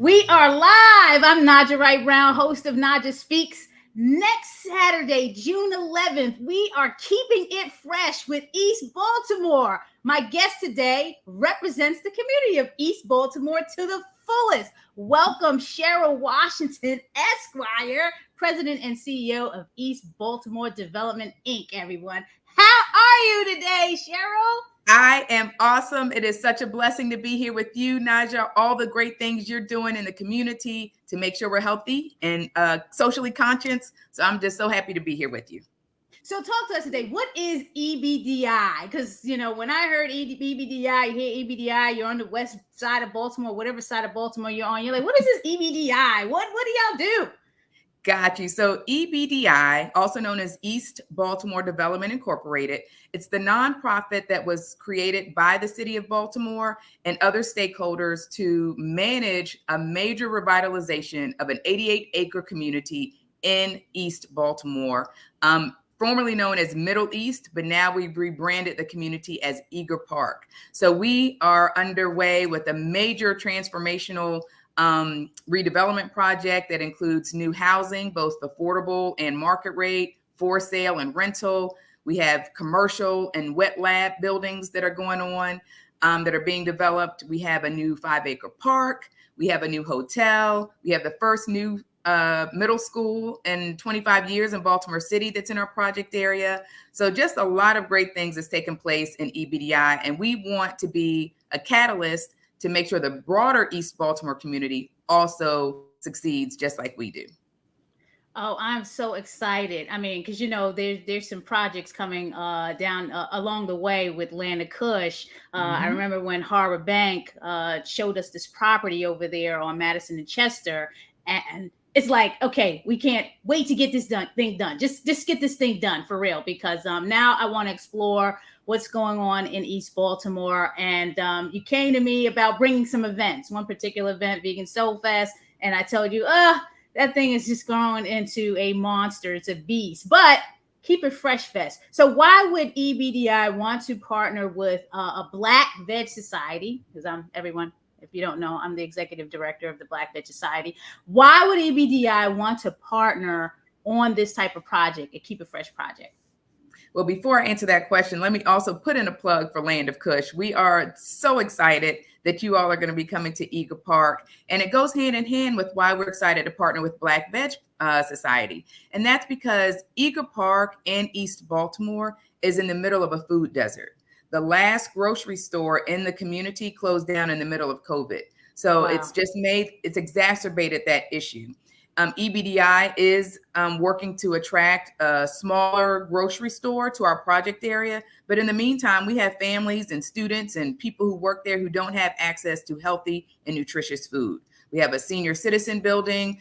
We are live. I'm Naijha Wright-brown, host of Naijha Speaks. Next Saturday, June 11th, we are keeping it fresh with East Baltimore. My guest today represents the community of East Baltimore to the fullest. Welcome, Cheryl Washington, Esquire, President and CEO of East Baltimore Development, Inc., everyone. How are you today, Cheryl? I am awesome. It is such a blessing to be here with you, Naijha. All the great things you're doing in the community to make sure we're healthy and socially conscious. So I'm just so happy to be here with you. So talk to us today. What is EBDI? Because, when I heard EBDI, you hear EBDI, you're on the west side of Baltimore, whatever side of Baltimore you're on. You're like, what is this EBDI? What do y'all do? Got you. So EBDI, also known as East Baltimore Development Incorporated, it's the nonprofit that was created by the city of Baltimore and other stakeholders to manage a major revitalization of an 88-acre community in East Baltimore, formerly known as Middle East, but now we've rebranded the community as Eager Park. So we are underway with a major transformational redevelopment project that includes new housing, both affordable and market rate, for sale and rental. We have commercial and wet lab buildings that are going on that are being developed. We have a new 5-acre park. We have a new hotel. We have the first new middle school in 25 years in Baltimore City that's in our project area. So just a lot of great things that's taken place in EBDI. And we want to be a catalyst to make sure the broader East Baltimore community also succeeds just like we do. Oh, I'm so excited. I mean, because, there's some projects coming down along the way with land of Kush. I remember when Harbor Bank showed us this property over there on Madison and Chester. And it's like, okay, we can't wait to get this thing done. Just get this thing done for real, because now I want to explore what's going on in East Baltimore. And you came to me about bringing some events, one particular event, Vegan Soul Fest. And I told you, that thing is just growing into a monster. It's a beast, but keep it fresh fest. So why would EBDI want to partner with a Black Veg Society? Because if you don't know, I'm the executive director of the Black Veg Society. Why would EBDI want to partner on this type of project, a Keep It Fresh project? Well, before I answer that question, let me also put in a plug for Land of Kush. We are so excited that you all are going to be coming to Eager Park. And it goes hand in hand with why we're excited to partner with Black Veg Society. And that's because Eager Park in East Baltimore is in the middle of a food desert. The last grocery store in the community closed down in the middle of COVID. So wow. It's exacerbated that issue. EBDI is working to attract a smaller grocery store to our project area. But in the meantime, we have families and students and people who work there who don't have access to healthy and nutritious food. We have a senior citizen building,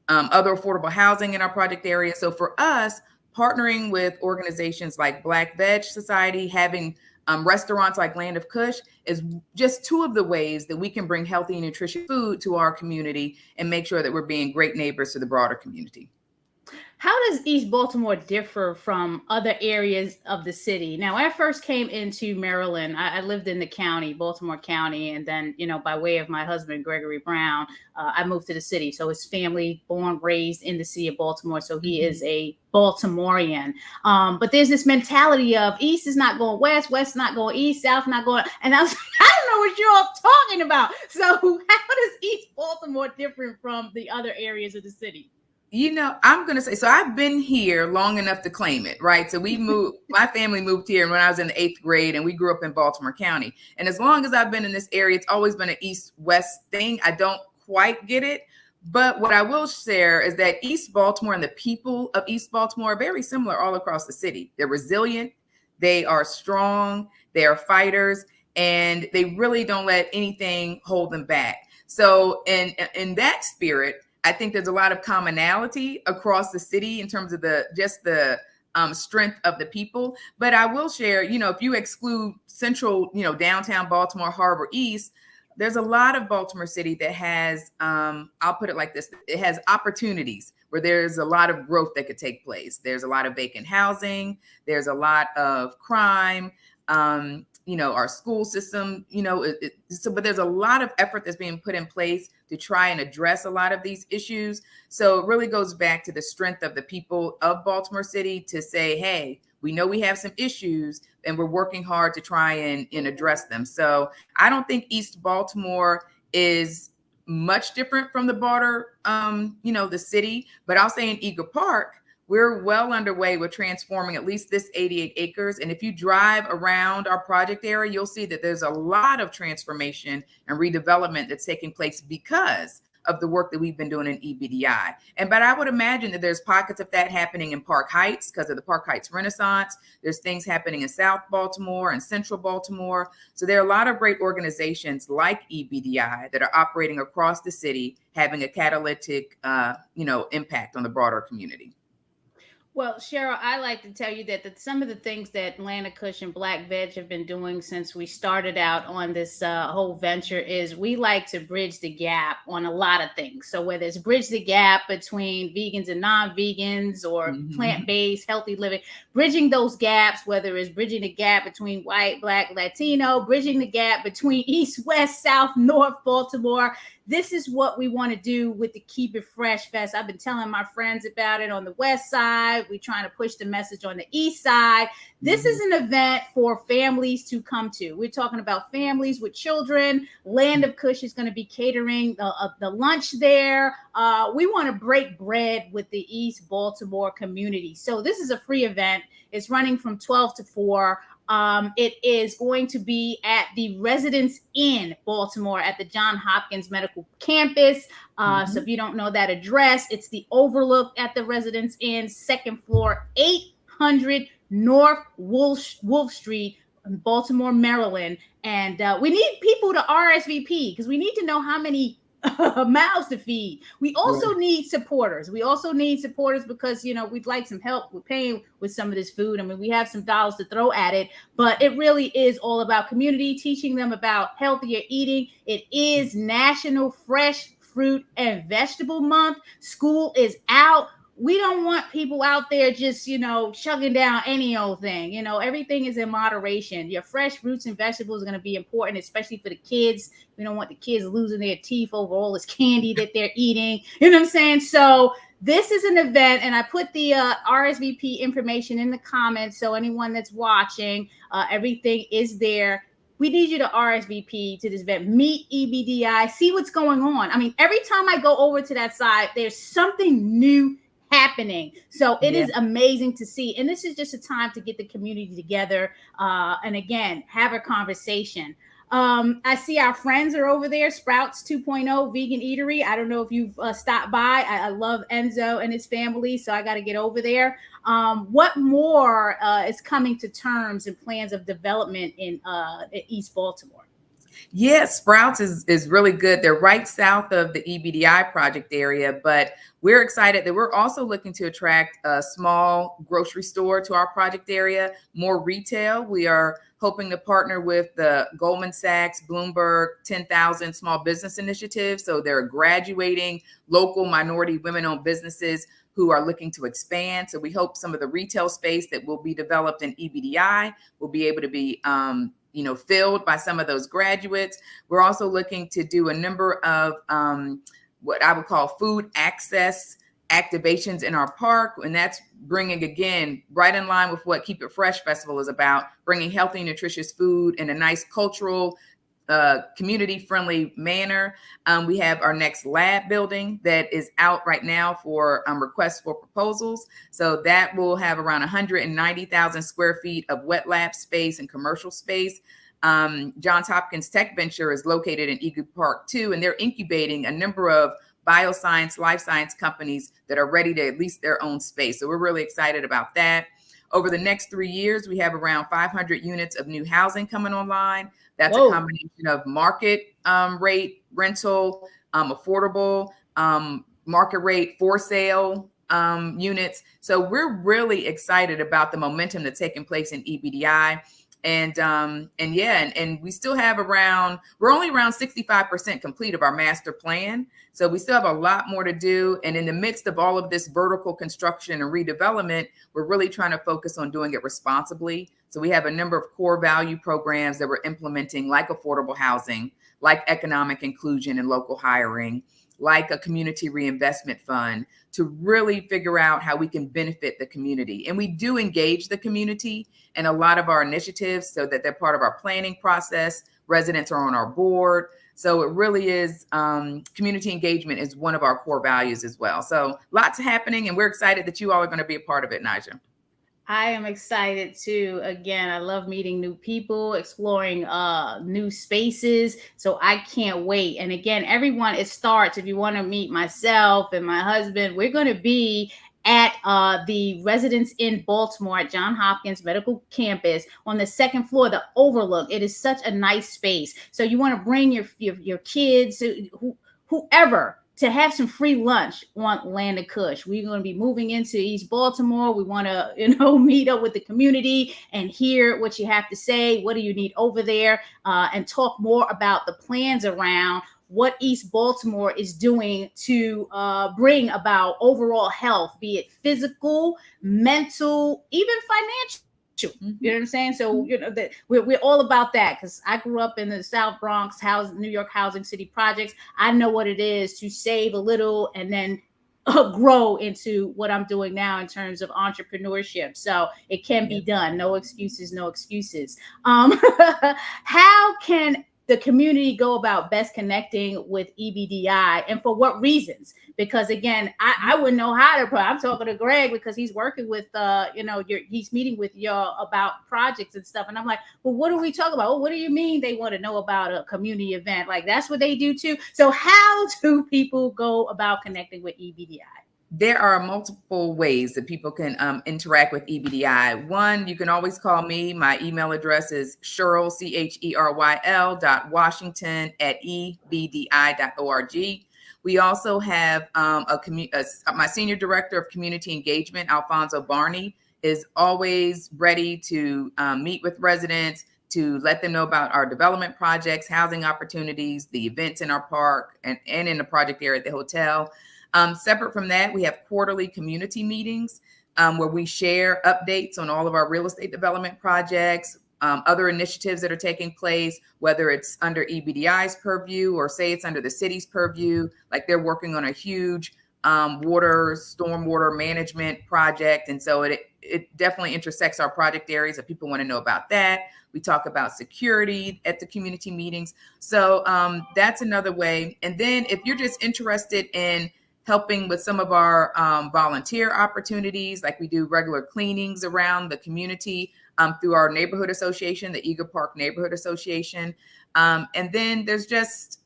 other affordable housing in our project area. So for us, partnering with organizations like Black Veg Society, having restaurants like Land of Kush is just two of the ways that we can bring healthy and nutritious food to our community and make sure that we're being great neighbors to the broader community. How does East Baltimore differ from other areas of the city? Now, when I first came into Maryland, I lived in the county, Baltimore County, and then, by way of my husband, Gregory Brown, I moved to the city. So his family, born, raised in the city of Baltimore. So he is a Baltimorean. But there's this mentality of East is not going west, west not going east, south not going. And I was like, I don't know what you're all talking about. So how does East Baltimore differ from the other areas of the city? I'm going to say, so I've been here long enough to claim it, right? So we moved, my family moved here when I was in the 8th grade and we grew up in Baltimore County. And as long as I've been in this area, it's always been an east-west thing. I don't quite get it. But what I will share is that East Baltimore and the people of East Baltimore are very similar all across the city. They're resilient. They are strong. They are fighters. And they really don't let anything hold them back. So in that spirit, I think there's a lot of commonality across the city in terms of the strength of the people. But I will share, if you exclude central, downtown Baltimore, Harbor East, there's a lot of Baltimore City that has, I'll put it like this, it has opportunities where there's a lot of growth that could take place. There's a lot of vacant housing. There's a lot of crime. our school system, but there's a lot of effort that's being put in place to try and address a lot of these issues. So it really goes back to the strength of the people of Baltimore City to say, hey, we know we have some issues and we're working hard to try and address them. So I don't think East Baltimore is much different from the broader, the city, but I'll say in Eagle Park, we're well underway with transforming at least this 88 acres. And if you drive around our project area, you'll see that there's a lot of transformation and redevelopment that's taking place because of the work that we've been doing in EBDI. But I would imagine that there's pockets of that happening in Park Heights because of the Park Heights Renaissance. There's things happening in South Baltimore and Central Baltimore. So there are a lot of great organizations like EBDI that are operating across the city, having a catalytic, impact on the broader community. Well, Cheryl, I like to tell you that some of the things that Land of Kush and Black Veg have been doing since we started out on this whole venture is we like to bridge the gap on a lot of things. So whether it's bridge the gap between vegans and non-vegans or plant-based, healthy living, bridging those gaps, whether it's bridging the gap between white, Black, Latino, bridging the gap between East, West, South, North Baltimore. This is what we want to do with the Keep It Fresh Fest. I've been telling my friends about it on the West Side. We're trying to push the message on the East Side. This is an event for families to come to. We're talking about families with children. Land of Kush is going to be catering the lunch there. We want to break bread with the East Baltimore community. So this is a free event. It's running from 12 to 4. It is going to be at the Residence Inn, Baltimore, at the Johns Hopkins Medical Campus. So if you don't know that address, it's the overlook at the Residence Inn, second floor, 800 North Wolf Street, Baltimore, Maryland. And we need people to RSVP because we need to know how many mouths to feed. We also need supporters. Because, we'd like some help with paying with some of this food. I mean, we have some dollars to throw at it, but it really is all about community, teaching them about healthier eating. It is National Fresh Fruit and Vegetable Month. School is out. We don't want people out there just, chugging down any old thing. Everything is in moderation. Your fresh fruits and vegetables are going to be important, especially for the kids. We don't want the kids losing their teeth over all this candy that they're eating. You know what I'm saying? So this is an event, and I put the RSVP information in the comments. So anyone that's watching, everything is there. We need you to RSVP to this event, meet EBDI, see what's going on. I mean, every time I go over to that side, there's something new happening. So it is amazing to see. And this is just a time to get the community together and again, have a conversation. I see our friends are over there, Sprouts 2.0 Vegan Eatery. I don't know if you've stopped by. I love Enzo and his family, so I got to get over there. What more is coming to terms and plans of development in East Baltimore? Yeah, Sprouts is really good. They're right south of the EBDI project area, but we're excited that we're also looking to attract a small grocery store to our project area, more retail. We are hoping to partner with the Goldman Sachs Bloomberg 10,000 Small Business Initiative. So they're graduating local minority women-owned businesses who are looking to expand. So we hope some of the retail space that will be developed in EBDI will be able to be filled by some of those graduates. We're also looking to do a number of what I would call food access activations in our park. And that's bringing, again, right in line with what Keep It Fresh Festival is about, bringing healthy, nutritious food in a nice cultural, community-friendly manner. We have our next lab building that is out right now for requests for proposals. So that will have around 190,000 square feet of wet lab space and commercial space. Johns Hopkins Tech Venture is located in Eagle Park too, and they're incubating a number of bioscience, life science companies that are ready to lease their own space. So we're really excited about that. Over the next 3 years, we have around 500 units of new housing coming online. That's a combination of market rate rental, affordable market rate for sale units. So we're really excited about the momentum that's taking place in EBDI. And we still have we're only around 65% complete of our master plan. So we still have a lot more to do. And in the midst of all of this vertical construction and redevelopment, we're really trying to focus on doing it responsibly So we have a number of core value programs that we're implementing, like affordable housing, like economic inclusion and local hiring, like a community reinvestment fund, to really figure out how we can benefit the community. And we do engage the community in a lot of our initiatives so that they're part of our planning process. Residents are on our board. So it really is, community engagement is one of our core values as well. So lots happening, and we're excited that you all are going to be a part of it, Naijha. I am excited too. Again, I love meeting new people, exploring new spaces. So I can't wait. And again, everyone, it starts, if you want to meet myself and my husband, we're going to be at the Residence Inn Baltimore at Johns Hopkins Medical Campus on the second floor, the overlook. It is such a nice space. So you want to bring your kids, whoever, to have some free lunch on land of Kush. We're going to be moving into East Baltimore. We want to, meet up with the community and hear what you have to say. What do you need over there? And talk more about the plans around what East Baltimore is doing to bring about overall health, be it physical, mental, even financial. You know what I'm saying? So, that we're all about that, because I grew up in the South Bronx, New York housing city projects. I know what it is to save a little and then grow into what I'm doing now in terms of entrepreneurship. So it can be done. No excuses, no excuses. How can the community go about best connecting with EBDI, and for what reasons? Because again, I wouldn't know how to. I'm talking to Greg because he's working with, he's meeting with y'all about projects and stuff. And I'm like, well, what are we talking about? Well, what do you mean they want to know about a community event? Like, that's what they do too. So how do people go about connecting with EBDI? There are multiple ways that people can interact with EBDI. One, you can always call me. My email address is Cheryl, CHERYL.Washington@EBDI.org. We also have my senior director of community engagement, Alfonso Barney, is always ready to meet with residents, to let them know about our development projects, housing opportunities, the events in our park, and in the project area at the hotel. Separate from that, we have quarterly community meetings where we share updates on all of our real estate development projects, other initiatives that are taking place, whether it's under EBDI's purview or say it's under the city's purview. Like, they're working on a huge stormwater management project. And so it definitely intersects our project areas if people want to know about that. We talk about security at the community meetings. So that's another way. And then if you're just interested in helping with some of our volunteer opportunities, like we do regular cleanings around the community through our neighborhood association, the Eagle Park Neighborhood Association. And then there's just,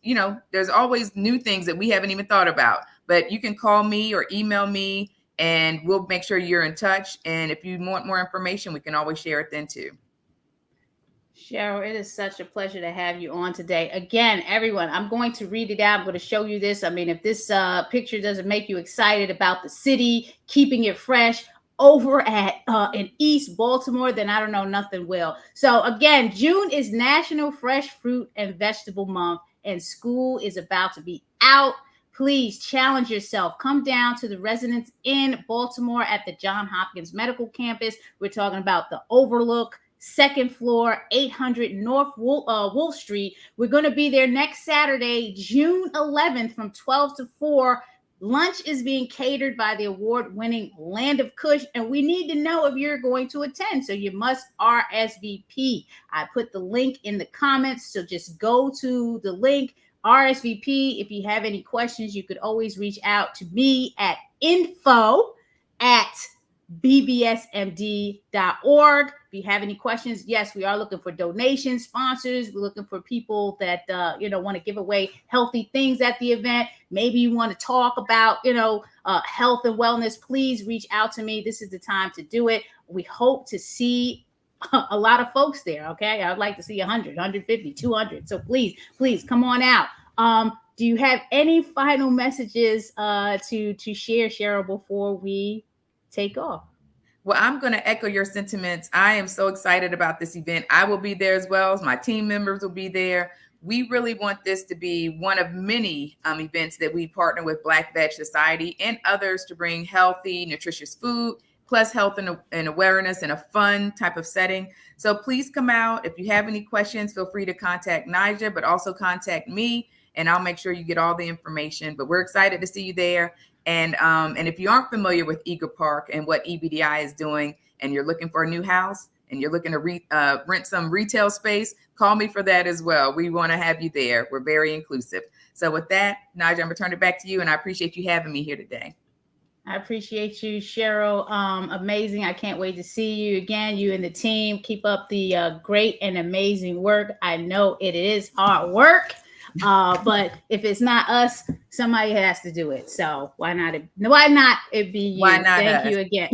there's always new things that we haven't even thought about. But you can call me or email me, and we'll make sure you're in touch. And if you want more information, we can always share it then too. Cheryl, it is such a pleasure to have you on today. Again, everyone, I'm going to read it out. I'm going to show you this. I mean, if this picture doesn't make you excited about the city, keeping it fresh over at in East Baltimore, then I don't know, nothing will. So again, June is National Fresh Fruit and Vegetable Month, and school is about to be out. Please challenge yourself. Come down to the Residence Inn Baltimore at the Johns Hopkins Medical Campus. We're talking about the Overlook, second floor, 800 North Wolf Street. We're going to be there next Saturday, June 11th from 12 to 4. Lunch is being catered by the award-winning Land of Kush, and we need to know if you're going to attend. So you must RSVP. I put the link in the comments, so just go to the link, RSVP. If you have any questions, you could always reach out to me at info@bbsmd.org. If you have any questions, yes, we are looking for donations, sponsors. We're looking for people that, want to give away healthy things at the event. Maybe you want to talk about, health and wellness. Please reach out to me. This is the time to do it. We hope to see a lot of folks there. Okay. I'd like to see 100, 150, 200. So please come on out. Do you have any final messages to share, Cheryl, before we take off? Well, I'm going to echo your sentiments. I am so excited about this event. I will be there as well as my team members will be there. We really want this to be one of many events that we partner with Black Veg Society and others to bring healthy, nutritious food, plus health and awareness in a fun type of setting. So please come out. If you have any questions, feel free to contact Naijha, but also contact me, and I'll make sure you get all the information. But we're excited to see you there. And if you aren't familiar with Eager Park and what EBDI is doing, and you're looking for a new house and you're looking to rent some retail space, call me for that as well. We want to have you there. We're very inclusive. So with that, Naijha, I'm going to turn it back to you, and I appreciate you having me here today. I appreciate you, Cheryl. Amazing. I can't wait to see you again. You and the team. Keep up the great and amazing work. I know it is hard work, but if it's not us, somebody has to do it. So why not it be you? Why not Thank us? you again.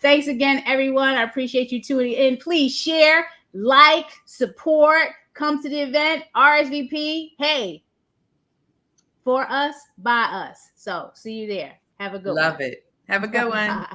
Thanks again, everyone. I appreciate you tuning in. Please share, like, support, come to the event, RSVP. Hey, for us, by us. So see you there. Have a good one. Love it. Have a good one. Bye.